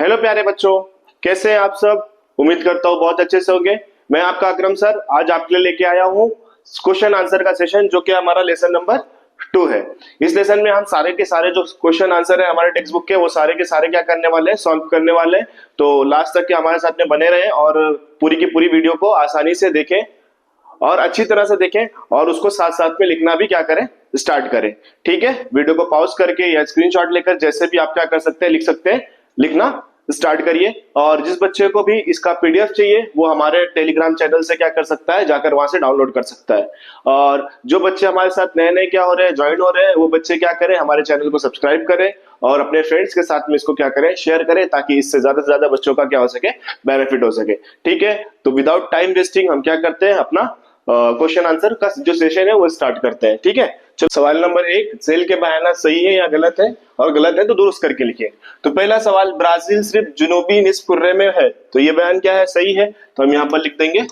Hello प्यारे बच्चों, कैसे हैं आप सब। उम्मीद करता हूँ बहुत अच्छे से होंगे। मैं आपका अकरम सर आज आपके लिए लेके आया हूँ क्वेश्चन आंसर का सेशन, जो कि हमारा लेसन नंबर 2 है। इस लेसन में हम सारे के सारे जो क्वेश्चन आंसर है हमारे टेक्स्ट बुक के, वो सारे के सारे क्या करने वाले हैं, सॉल्व करने वाले हैं। तो लास्ट तक के हमारे साथ में बने रहे और पूरी की पूरी वीडियो को आसानी से देखें और अच्छी तरह से देखें और उसको साथ साथ में लिखना भी क्या करें, स्टार्ट करें। ठीक है, वीडियो को पॉज करके या स्क्रीनशॉट लेकर जैसे भी आप क्या कर सकते हैं, लिख सकते हैं, लिखना स्टार्ट करिए। और जिस बच्चे को भी इसका पीडीएफ चाहिए वो हमारे टेलीग्राम चैनल से क्या कर सकता है, जाकर वहां से डाउनलोड कर सकता है। और जो बच्चे हमारे साथ नए नए क्या हो रहे हैं, ज्वाइन हो रहे हैं, वो बच्चे क्या करें, हमारे चैनल को सब्सक्राइब करें और अपने फ्रेंड्स के साथ में इसको क्या करें, शेयर करें, ताकि इससे ज्यादा से ज्यादा बच्चों का क्या हो सके, बेनिफिट हो सके। ठीक है, तो विदाउट टाइम वेस्टिंग हम क्या करते हैं, अपना क्वेश्चन आंसर का जो सेशन है वो स्टार्ट करते हैं। ठीक है, चलो सवाल नंबर 1, सेल के बयाना सही है या गलत है, और गलत है तो दुरुस्त करके लिखिए। तो पहला सवाल, ब्राजील सिर्फ जुनूबी निस्फ कुर्रे में है, तो ये बयान क्या है, सही है, तो हम यहाँ पर लिख देंगे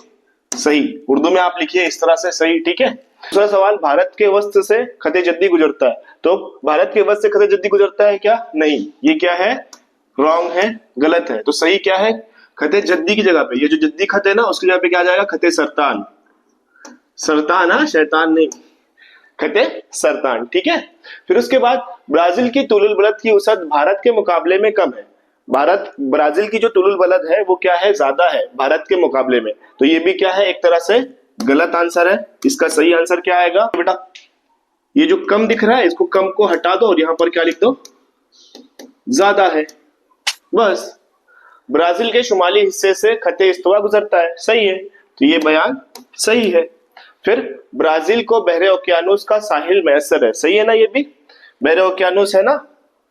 सही। उर्दू में आप लिखिए इस तरह से, सही। ठीक है, दूसरा सवाल, भारत के वस्त से खते जद्दी गुजरता है, तो भारत के वस्त से खते जद्दी गुजरता है क्या, नहीं, ये क्या है, रॉन्ग है, गलत है। तो सही क्या है, खते जद्दी की जगह पे, ये जो जद्दी खत है ना, उसकी जगह पे क्या आ जाएगा, खते सरतान। सरतान है, शैतान नहीं, खते सरतान। ठीक है, फिर उसके बाद ब्राजील की तुलुल बलद की औसत भारत के मुकाबले में कम है। ब्राजील की जो तुलुल बलद है वो क्या है, ज्यादा है भारत के मुकाबले में, तो ये भी क्या है, एक तरह से गलत आंसर है। इसका सही आंसर क्या आएगा बेटा, ये जो कम दिख रहा है इसको कम को हटा दो और यहां पर क्या लिख दो, ज्यादा है, बस। ब्राजील के शुमाली हिस्से से खते इस्तवा गुजरता है, सही है, तो ये बयान सही है। फिर ब्राजील को बहरे ओकियानूस का साहिल मैसर है, सही है ना, ये भी बहरे ओकियानूस है ना,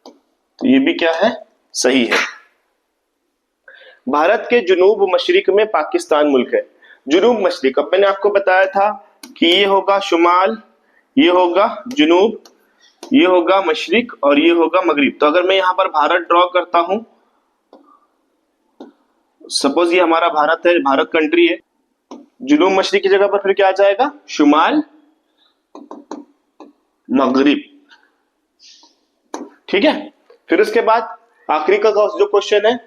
तो ये भी क्या है, सही है। भारत के जुनूब मशरिक में पाकिस्तान मुल्क है। जुनूब मशरिक, अब मैंने आपको बताया था कि ये होगा शुमाल, ये होगा जुनूब, ये होगा मशरिक और ये होगा मगरिब। तो अगर मैं यहां पर भारत ड्रॉ करता हूं, सपोज ये हमारा भारत है, भारत कंट्री है, जुनूब मशरिक की जगह पर फिर क्या आ जाएगा, शुमाल मगरिब। ठीक है, फिर उसके बाद आखिरी का जो क्वेश्चन है,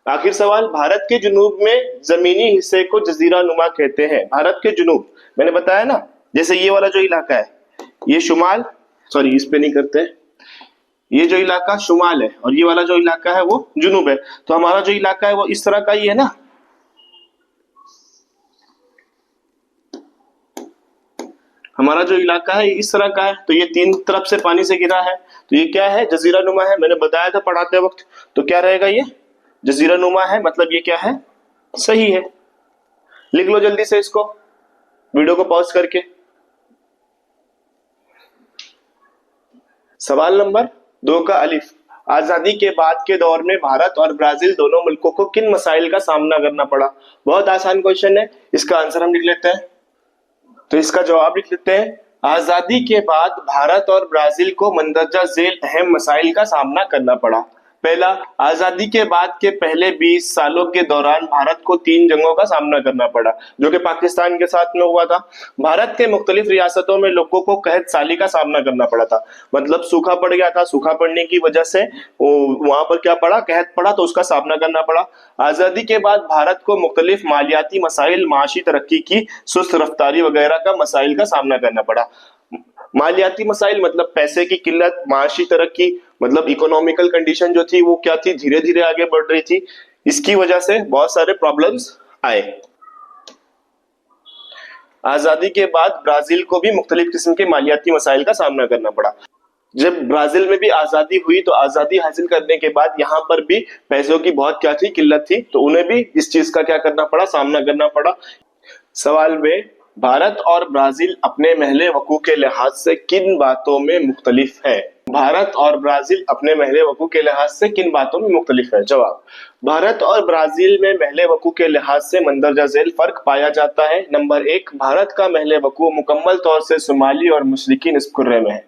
आखिर सवाल, भारत के जुनूब में जमीनी हिस्से को जजीरा नुमा कहते हैं। भारत के जुनूब, मैंने बताया ना, जैसे ये वाला जो इलाका है, ये शुमाल, सॉरी इस पे नहीं करते, ये जो इलाका शुमाल है और ये वाला जो इलाका है वो जुनूब है। तो हमारा जो इलाका है वो इस तरह का ही है ना, हमारा जो इलाका है इस तरह का है, तो ये तीन तरफ से पानी से घिरा है, तो ये क्या है, जजीरा नुमा है। मैंने बताया था पढ़ाते वक्त, तो क्या रहेगा, ये जजीरा नुमा है, मतलब ये क्या है, सही है। लिख लो जल्दी से इसको, वीडियो को पॉज करके। सवाल नंबर 2 का अलिफ, आजादी के बाद के दौर में भारत और ब्राजील दोनों मुल्कों को किन मसाइल का सामना करना पड़ा। बहुत आसान क्वेश्चन है, इसका आंसर हम लिख लेते हैं। तो इसका जवाब लिख लेते हैं, आजादी के बाद भारत और ब्राजील को मंदरजा झेल अहम मसाइल का सामना करना पड़ा। पहला, आजादी के बाद के पहले 20 सालों के दौरान भारत को 3 जंगों का सामना करना पड़ा, जो कि पाकिस्तान के साथ में हुआ था। भारत के मुख्तलिफ रियासतों में लोगों को कहत साली का सामना करना पड़ा था, मतलब सूखा पड़ गया था, सूखा पड़ने की वजह से वहां पर क्या पड़ा, कहत पड़ा, तो उसका सामना करना पड़ा। आजादी के बाद भारत को मुख्तलिफ मालियाती मसाइल, माशी तरक्की की सुस्त रफ्तारी वगैरह का मसाइल का सामना करना पड़ा। मालियाती मसाइल मतलब पैसे की किल्लत, माशी तरक्की मतलब इकोनॉमिकल कंडीशन जो थी वो क्या थी, धीरे धीरे आगे बढ़ रही थी, इसकी वजह से बहुत सारे प्रॉब्लम्स आए। आजादी के बाद ब्राजील को भी मुख्तलिफ किस्म के मालियाती मसाइल का सामना करना पड़ा। जब ब्राजील में भी आजादी हुई तो आजादी हासिल करने के बाद यहाँ पर भी पैसों की बहुत क्या थी, किल्लत थी, तो उन्हें भी इस चीज का क्या करना पड़ा, सामना करना पड़ा। सवाल में, भारत और ब्राजील अपने महले वकू के लिहाज से किन बातों में मुख्तलिफ है। भारत और ब्राजील अपने महले वकू के लिहाज से किन बातों में मुख्तलिफ है। जवाब, भारत और ब्राजील में महले वकू के लिहाज से मंदरजा झेल फर्क पाया जाता है। नंबर 1, भारत का महले वकू मुकम्मल तौर से शुमाली और मशरिकी निस्फ कुर्रे में है।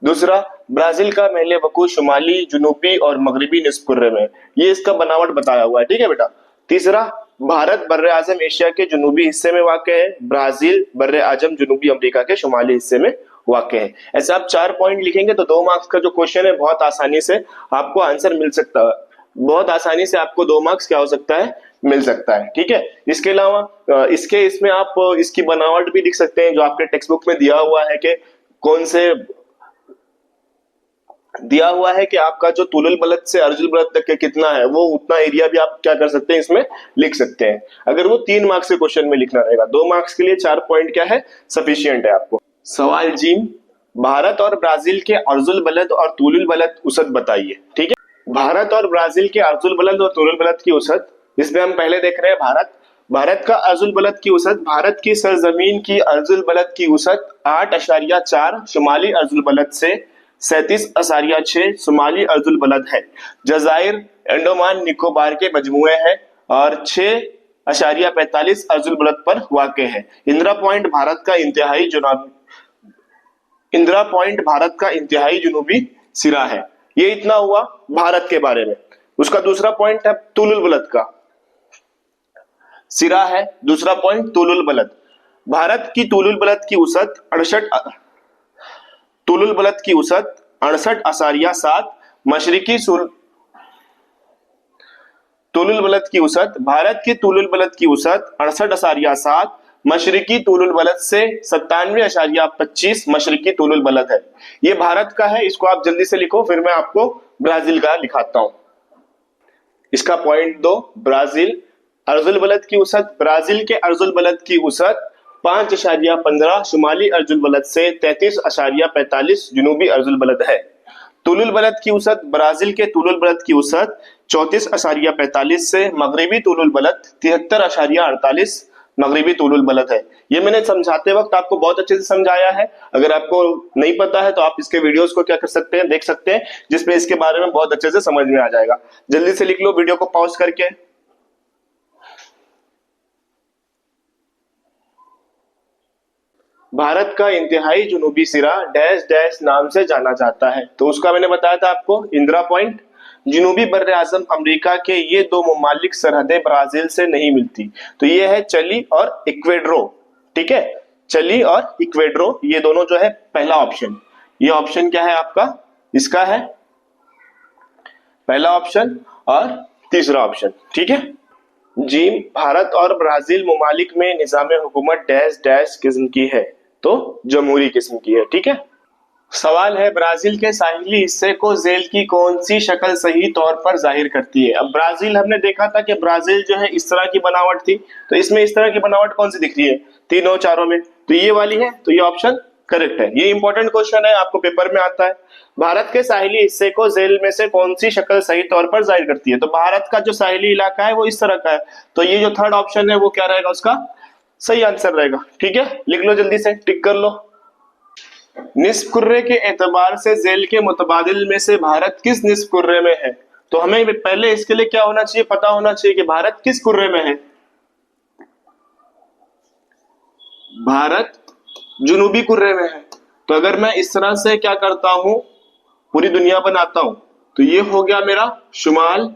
दूसरा, ब्राजील का महले वकू शुमाली, जुनूबी और मगरिबी निस्फ कुर्रे में, ये इसका बनावट बताया हुआ है। ठीक है बेटा। तीसरा, भारत बर्रे आजम एशिया के जुनूबी हिस्से में वाक़ है, ब्राजील बर्रे आजम जुनूबी अमेरिका के शुमाली हिस्से में वाक़ है। ऐसे आप 4 पॉइंट लिखेंगे तो 2 मार्क्स का जो क्वेश्चन है बहुत आसानी से आपको आंसर मिल सकता है, बहुत आसानी से आपको 2 मार्क्स क्या हो सकता है, मिल सकता है। ठीक है, इसके अलावा इसमें आप इसकी बनावट भी लिख सकते हैं, जो आपके टेक्स्ट बुक में दिया हुआ है कि कौन से दिया हुआ है कि आपका जो तुलुल बलद से अर्जुल बलद तक के कितना है, वो उतना एरिया भी आप क्या कर सकते हैं, इसमें लिख सकते हैं। अगर वो 3 मार्क्स के क्वेश्चन में लिखना रहेगा, 2 मार्क्स के लिए 4 पॉइंट क्या है, सफिशियंट है आपको। सवाल जी, भारत और ब्राजील के अर्जुल बलद और तुलुल बलद उसद बताइए। ठीक है, भारत और ब्राजील के अर्जुल बलद और तुलुल बलद की उसद, इसमें हम पहले देख रहे हैं भारत का अर्जुल बलद की उसद, भारत की सरजमीन की अर्जुल बलद की उसद 8.4 शुमाली अर्जुल बलद से 37.6 शुमाली अर्जुल बलद है। जजायर अंडमान निकोबार के मजमुए हैं और 6.45 अर्जुल बलद पर वाक़ है। इंदिरा पॉइंट भारत का इंतहाई जुनूबी सिरा है। ये इतना हुआ भारत के बारे में। उसका दूसरा पॉइंट है तुलुल बलद का सिरा है। दूसरा पॉइंट तुलुल बलद, भारत की तुलुल बलद की उसद 68.7 मशरिकी तुलुल बलद की उसद, भारत की तुलुल बलद की उसद 68.7 मशरिकी तुलुल बलद से 97.25 मशरिकी तुलुल बलद है। ये भारत का है, इसको आप जल्दी से लिखो, फिर मैं आपको ब्राजील का लिखाता हूं। इसका पॉइंट 2, ब्राजील अर्जुल बलद की उसद, ब्राजील के अर्जुल बलद की उसद 5.15 शुमाली अर्जुल बलद से 33.45 जुनूबी अर्जुल बलद है। तुलुल बलद की उसद, ब्राजील के तुलुल बलद की उसद 34.45 से मगरिबी तुलुल बलद 73.48 मगरिबी तुलुल बलद है। ये मैंने समझाते वक्त आपको बहुत अच्छे से समझाया है। अगर आपको नहीं पता है तो आप इसके वीडियोस को क्या कर सकते हैं, देख सकते हैं, जिसमें इसके बारे में बहुत अच्छे से समझ में आ जाएगा। जल्दी से लिख लो वीडियो को पॉज करके। भारत का इंतहाई जुनूबी सिरा डैश डैश नाम से जाना जाता है। तो उसका मैंने बताया था आपको, इंदिरा पॉइंट। जनूबी बर्रे आजम अमरीका के ये 2 ममालिक सरहदें ब्राजील से नहीं मिलती, तो ये है चिली और इक्वेडोर। ठीक है, चिली और इक्वेडोर, ये दोनों जो है पहला ऑप्शन। ये ऑप्शन क्या है आपका, इसका है पहला ऑप्शन और तीसरा ऑप्शन। ठीक है जी, भारत और ब्राजील ममालिक में निजाम हुकूमत डैश डैश किस्म की है, तो जमहूरी किस्म की है। ठीक है, सवाल है ब्राजील के साहिली हिस्से को झील की कौन सी शक्ल सही तौर पर जाहिर करती है। अब ब्राजील हमने देखा था कि ब्राजील जो है इस तरह की बनावट थी, तो इसमें इस तरह की बनावट कौन सी दिख रही है, तीनों चारों में, तो ये वाली है, तो ये ऑप्शन करेक्ट है। ये इंपॉर्टेंट क्वेश्चन है, आपको पेपर में आता है। भारत के साहिली हिस्से को झील में से कौन सी शक्ल सही तौर पर जाहिर करती है, तो भारत का जो साहिली इलाका है वो इस तरह का है, तो ये जो थर्ड ऑप्शन है वो क्या रहेगा, उसका सही आंसर रहेगा। ठीक है, लिख लो जल्दी से, टिक कर लो। निस्फ कुर्रे के एतबार से झील के मुतबादिल में से भारत किस निस्फ कुर्रे में है, तो हमें पहले इसके लिए क्या होना चाहिए, पता होना चाहिए कि भारत किस कुर्रे में है। भारत जुनूबी कुर्रे में है। तो अगर मैं इस तरह से क्या करता हूं, पूरी दुनिया बनाता हूं, तो ये हो गया मेरा शुमाल,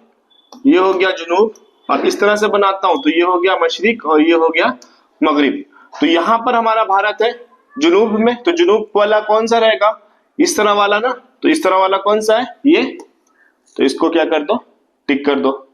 ये हो गया जुनूब, और इस तरह से बनाता हूं तो ये हो गया मशरिक और ये हो गया मगरिब। तो यहां पर हमारा भारत है जुनूब में, तो जुनूब वाला कौन सा रहेगा, इस तरह वाला ना, तो इस तरह वाला कौन सा है, ये, तो इसको क्या कर दो, टिक कर दो।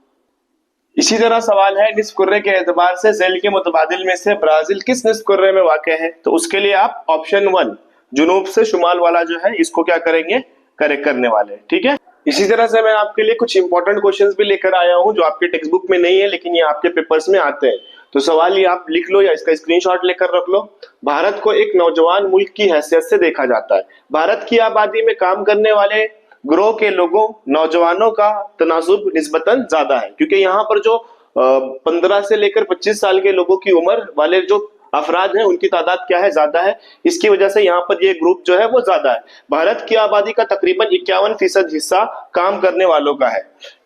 इसी तरह सवाल है निस्फ कुर्रे के एतबार से झील के मुतबादिल में से ब्राजील किस निस्फ कुर्रे में वाक़ है, तो उसके लिए आप ऑप्शन 1 जुनूब से शुमाल वाला जो है इसको क्या करेंगे, करेक्ट करने वाले। ठीक है, इसी तरह से मैं आपके लिए कुछ इंपॉर्टेंट क्वेश्चंस भी लेकर आया हूं जो आपके टेक्स्ट बुक में नहीं है लेकिन ये आपके पेपर्स में आते हैं। तो सवाल ये आप लिख लो या इसका स्क्रीनशॉट लेकर रख लो। भारत को एक नौजवान मुल्क की हैसियत से देखा जाता है। भारत की आबादी में काम करने वाले ग्रोह के लोगों, नौजवानों का तनासुब निस्बतन ज्यादा है, क्योंकि यहाँ पर जो 15 से लेकर 25 साल के लोगों की उम्र वाले जो अफराद हैं उनकी तादाद क्या है, ज्यादा है। इसकी वजह से यहाँ पर ये ग्रुप जो है वो ज्यादा है। भारत की आबादी का तकरीबन 51% हिस्सा काम करने वालों का है।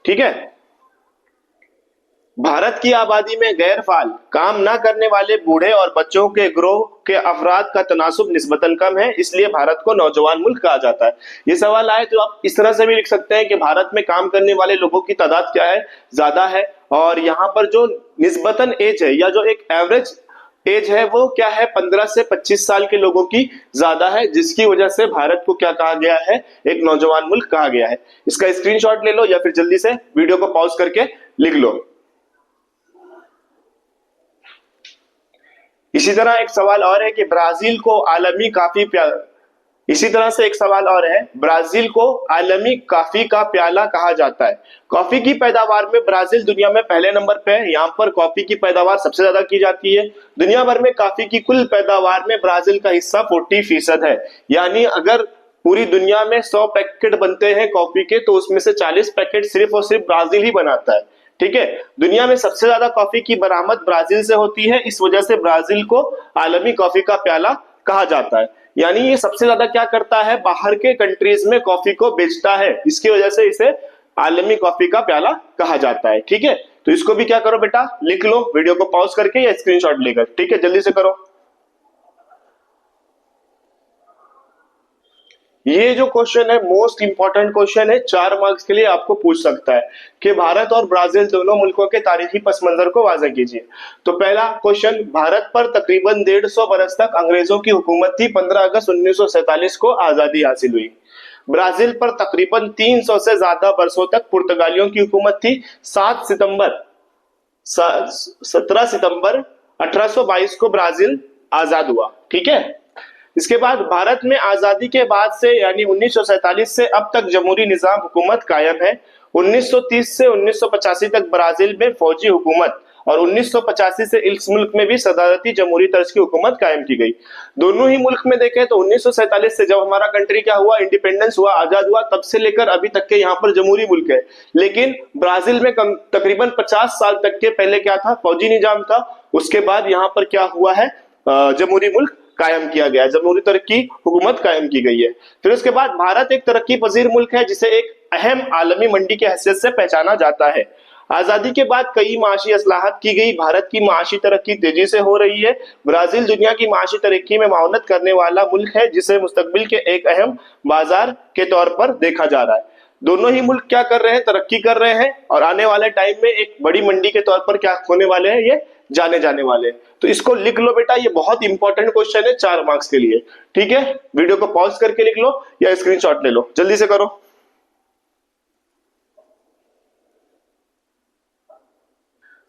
ठीक है, भारत की आबादी में गैर फाल काम ना करने वाले बूढ़े और बच्चों के ग्रोह के अफराद का तनासुब निस्बतन कम है, इसलिए भारत को नौजवान मुल्क कहा जाता है। ये सवाल आए तो आप इस तरह से भी लिख सकते हैं कि भारत में काम करने वाले लोगों की तादाद क्या है, ज्यादा है, और यहाँ पर जो निस्बतन एज है या जो एक एवरेज एज है वो क्या है, 15 से 25 साल के लोगों की ज्यादा है, जिसकी वजह से भारत को क्या कहा गया है, एक नौजवान मुल्क कहा गया है। इसका स्क्रीनशॉट ले लो या फिर जल्दी से वीडियो को पॉज करके लिख लो। इसी तरह एक सवाल और है कि ब्राजील को आलमी कॉफी इसी तरह से एक सवाल और है, ब्राजील को आलमी कॉफी का प्याला कहा जाता है। कॉफी की पैदावार में ब्राजील दुनिया में पहले नंबर पे है। यहाँ पर कॉफी की पैदावार सबसे ज्यादा की जाती है। दुनिया भर में कॉफी की कुल पैदावार में ब्राजील का हिस्सा 40% है। यानी अगर पूरी दुनिया में 100 पैकेट बनते हैं कॉफी के, तो उसमें से 40 पैकेट सिर्फ और सिर्फ ब्राजील ही बनाता है। ठीक है, दुनिया में सबसे ज्यादा कॉफी की बरामद ब्राजील से होती है। इस वजह से ब्राजील को आलमी कॉफी का प्याला कहा जाता है। यानी ये सबसे ज्यादा क्या करता है, बाहर के कंट्रीज में कॉफी को बेचता है। इसकी वजह से इसे आलमी कॉफी का प्याला कहा जाता है। ठीक है, तो इसको भी क्या करो बेटा, लिख लो वीडियो को पॉज करके या स्क्रीनशॉट लेकर। ठीक है, जल्दी से करो। ये जो क्वेश्चन है मोस्ट इंपॉर्टेंट क्वेश्चन है, 4 मार्क्स के लिए आपको पूछ सकता है कि भारत और ब्राजील दोनों मुल्कों के तारीखी पस मंजर को वाज़ह कीजिए। तो पहला क्वेश्चन, भारत पर तकरीबन 150 बरस तक अंग्रेजों की हुकूमत थी। 15 अगस्त 1947 को आजादी हासिल हुई। ब्राजील पर तकरीबन 300 से ज्यादा बरसों तक पुर्तगालियों की हुकूमत थी। 17 सितंबर 1822 को ब्राजील आजाद हुआ। ठीक है, इसके बाद भारत में आजादी के बाद से यानी 1947 से अब तक जमहूरी निजाम हुकूमत कायम है। 1930 से 1985 तक ब्राजील में फौजी हुकूमत और 1985 से इस मुल्क में भी सदारती जमहूरी तर्ज की हुकूमत कायम की गई। दोनों ही मुल्क में देखें तो 1947 से जब हमारा कंट्री क्या हुआ, इंडिपेंडेंस हुआ, आजाद हुआ, तब से लेकर अभी तक के यहाँ पर जमहूरी मुल्क है। लेकिन ब्राजील में तकरीबन 50 साल तक के पहले क्या था, फौजी निजाम था। उसके बाद यहाँ पर क्या हुआ है, जमहूरी मुल्क कायम किया गया, जमहूरी तरह की हुकूमत कायम की गई है। फिर उसके बाद भारत एक तरक्की पजीर मुल्क है, जिसे एक अहम आलमी मंडी की हैसियत से पहचाना जाता है। आजादी के बाद कई माशी असलाहत की गई। भारत की माशी तरक्की तेजी से हो रही है। ब्राजील दुनिया की माशी तरक्की में माउनत करने वाला मुल्क है, जिसे मुस्तकबिल के एक अहम बाजार के तौर पर देखा जा रहा है। दोनों ही मुल्क क्या कर रहे हैं, तरक्की कर रहे हैं और आने वाले टाइम में एक बड़ी मंडी के तौर पर क्या होने वाले हैं, ये जाने जाने वाले हैं। तो इसको लिख लो बेटा, ये बहुत इंपॉर्टेंट क्वेश्चन है 4 मार्क्स के लिए। ठीक है, वीडियो को पॉज करके लिख लो या स्क्रीनशॉट ले लो, जल्दी से करो।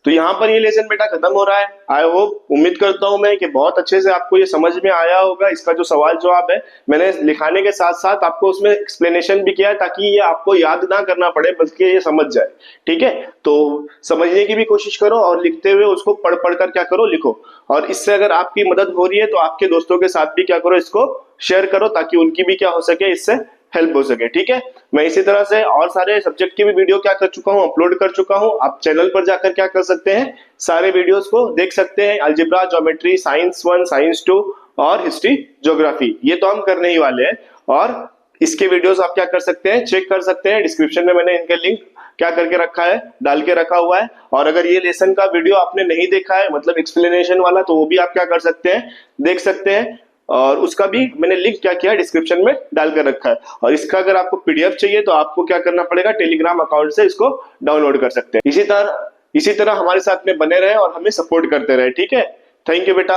तो यहाँ पर ये लेसन बेटा खत्म हो रहा है। आई होप, उम्मीद करता हूं मैं कि बहुत अच्छे से आपको ये समझ में आया होगा। इसका जो सवाल जवाब है मैंने लिखाने के साथ साथ आपको उसमें एक्सप्लेनेशन भी किया है, ताकि ये आपको याद ना करना पड़े बल्कि ये समझ जाए। ठीक है, तो समझने की भी कोशिश करो और लिखते हुए उसको पढ़ पढ़ कर क्या करो, लिखो। और इससे अगर आपकी मदद हो रही है तो आपके दोस्तों के साथ भी क्या करो, इसको शेयर करो, ताकि उनकी भी क्या हो सके, इससे हेल्प हो सके। ठीक है, मैं इसी तरह से और सारे सब्जेक्ट की भी वीडियो क्या कर चुका हूं, अपलोड कर चुका हूं। आप चैनल पर जाकर क्या कर सकते हैं, सारे वीडियोस को देख सकते हैं। अलजेब्रा, ज्योमेट्री, साइंस 1, साइंस 2 और हिस्ट्री, ज्योग्राफी, ये तो हम करने ही वाले हैं। और इसके वीडियोस आप क्या कर सकते हैं, चेक कर सकते हैं। डिस्क्रिप्शन में मैंने इनके लिंक क्या करके रखा है, डाल के रखा हुआ है। और अगर ये लेसन का वीडियो आपने नहीं देखा है, मतलब एक्सप्लेनेशन वाला, तो वो भी आप क्या कर सकते हैं, देख सकते हैं। और उसका भी मैंने लिंक क्या किया, डिस्क्रिप्शन में डालकर रखा है। और इसका अगर आपको पीडीएफ चाहिए तो आपको क्या करना पड़ेगा, टेलीग्राम अकाउंट से इसको डाउनलोड कर सकते हैं। इसी तरह हमारे साथ में बने रहे और हमें सपोर्ट करते रहे। ठीक है, थैंक यू बेटा।